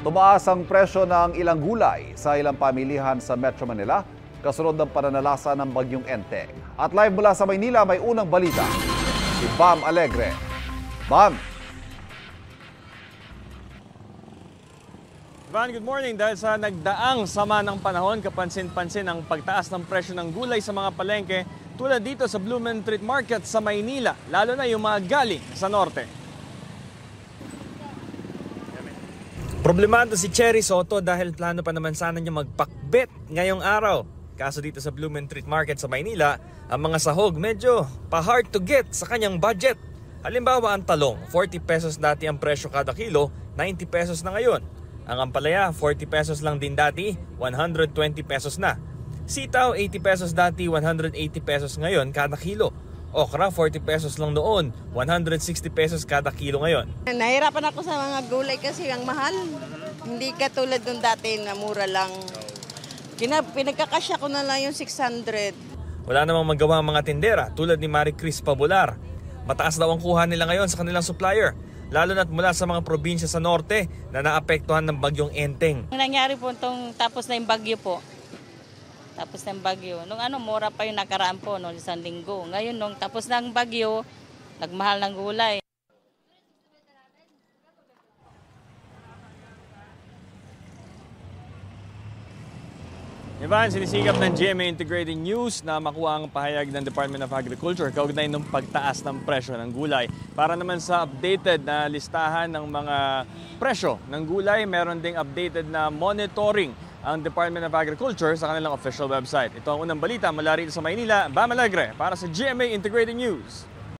Tumaas ang presyo ng ilang gulay sa ilang pamilihan sa Metro Manila kasunod ng pananalasa ng bagyong Enteng. At live mula sa Maynila, may unang balita. Si Bam Alegre. Bam! Ivan, good morning. Dahil sa nagdaang sama ng panahon, kapansin-pansin ang pagtaas ng presyo ng gulay sa mga palengke tulad dito sa Blumentritt Market sa Maynila, lalo na yung mga galing sa norte. Problemado si Cherry Soto dahil plano pa naman sana niya magpakbet ngayong araw. Kaso dito sa Blumentritt Market sa Maynila, ang mga sahog medyo pa-hard to get sa kanyang budget. Halimbawa ang talong, 40 pesos dati ang presyo kada kilo, 90 pesos na ngayon. Ang ampalaya, 40 pesos lang din dati, 120 pesos na. Sitaw, 80 pesos dati, 180 pesos ngayon kada kilo. Okra, 40 pesos lang noon, 160 pesos kada kilo ngayon. Nahirapan ako sa mga gulay kasi ang mahal. Hindi katulad nung dati na mura lang. Pinagkakasya ko na lang yung 600. Wala namang magawa ang mga tindera tulad ni Marie Cris Pabular. Mataas daw ang kuha nila ngayon sa kanilang supplier, lalo na't mula sa mga probinsya sa norte na naapektuhan ng bagyong Enteng. Ang nangyari po itong tapos na yung bagyo po. Tapos ng bagyo. Nung mura pa yung nakaraan po, nung isang linggo. Ngayon, nung tapos ng bagyo, nagmahal ng gulay. Ivan, sinisikap ng GMA Integrated News na makuha ang pahayag ng Department of Agriculture kaugnay ng pagtaas ng presyo ng gulay. Para naman sa updated na listahan ng mga presyo ng gulay, meron ding updated na monitoring ang Department of Agriculture sa kanilang official website. Ito ang unang balita mula rito sa Maynila. Bam Alegre para sa GMA Integrated News.